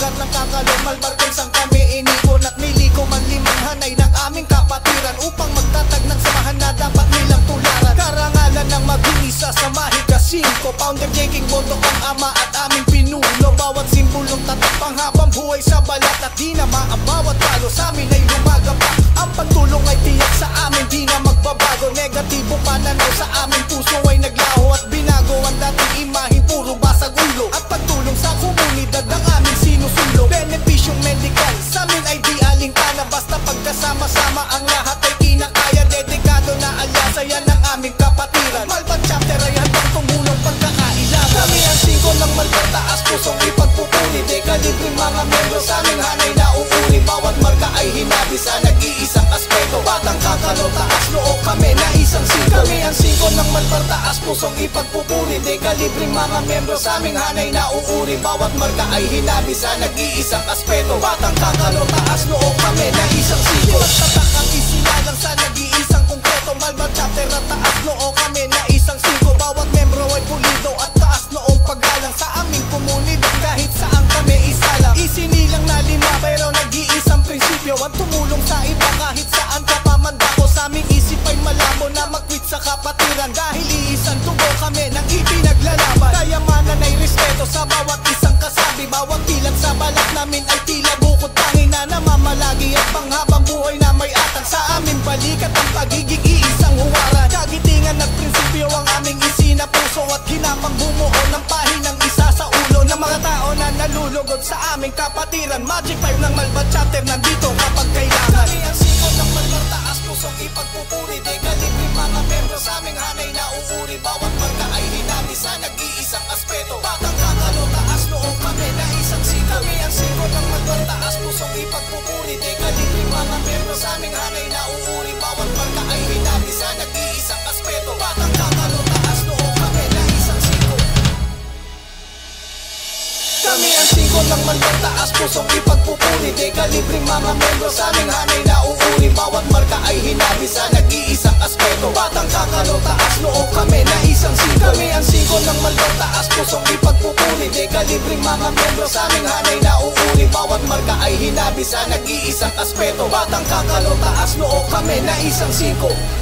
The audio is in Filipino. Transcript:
lugar ng kakalong malbarkong sang kami inikon at niliko man limang hanay ng aming kapatiran upang magtatag ng samahan na dapat nilang tularan. Karangalan ng mag-iisa sa Mahika 5, Founder J.King Bondoc ang ama at aming pinuno. Bawat simbolong tatak panghabang buhay sa balat at di na ang bawat palo sa amin ay lumagapak. Ang pagtulong ay tiyak sa amin, di na magbabago. Negatibo pananaw sa aming puso ay naglaho at binago ang dating imahin, puro basag ulo. At pagtulong sa komunidad ang aming sinusulong. Benepisyong medical sa amin ay di alintana, basta pagkasama-sama ang lahat ay kinakaya. Dedikado na alyasa yan ang aming kapatiran. Malban chapter ay handang tumulong pagkakailangan. Kami ang 5 ng Malban, taas pusong ipagpupuli. Dekalibreng mga membro sa aming hanay na uuri. Bawat marka ay hinabi sa nag-iisang aspeto. Batang kakalo, taas noo kami na isang 5. Kami ang 5 ng Malban, taas pusong ipagpupuli. Dekalibreng mga membro sa aming hanay na uuri. Bawat marka ay hinabi sa nag-iisang aspeto. Batang kakalo, taas noo kami na isang 5. Tatak ang isinalang sa nag-iisang konkreto. Malban chapter at taas noo kami na isang 5. Bawat membro ay pulido at taas noong paggalang sa aming komunidad. Kahit saan kami isalang, isinilang na 5 pero nag-iisang prinsipyo. Ang tumulong sa iba kahit saan ka pamandako. Sa aming isip ay malabo na mag-quit sa kapatiran. Dahil iisang tubo kami nang ipinaglalaban. Kayamanan ay respeto sa bawat isang kasabi. Bawat tilat sa balat namin ay tila bukod tangi na namamalagi. At panghabang buhay na may atang sa aming balikat ang pagiging iisang huwaran. Kagitingan at prinsipyo ang aming isinapuso at hinapang bumuo ng pahinang isa sa ulo ng mga tao na nalulugod sa aming kapatiran. Magic 5 ng Malban chapter nandito kapag kailangan. Kami ang 5 ng Malban, taas pusong ipagpupuri. Dekalibreng mga membro sa aming hanay na uuri. Bawat marka ay hinabi sa nag-iisang aspeto. Batang kakalo, taas noo kami na isang 5. Kami ang 5 ng Malban, taas pusong ipagpupuri. Dekalibreng mga membro sa aming hanay na uuri. Bawat marka ay hinabi sa nag-iisang aspeto. Batang kakalo, taas noo kami na isang 5. Kami ang 5 ng Malban, taas pusong ipagpupuri. Dekalibreng mga membro sa aming hanay na uuri. Bawat marka ay hinabi sa nag-iisang aspeto. Batang kakalo, taas noo kami na isang 5. Kami ang 5 ng Malban, taas pusong ipagpupuri. Dekalibreng mga membro sa aming hanay na uuri. Bawat marka ay hinabi sa nag-iisang aspeto. Batang kakalo, taas noo kami na isang 5.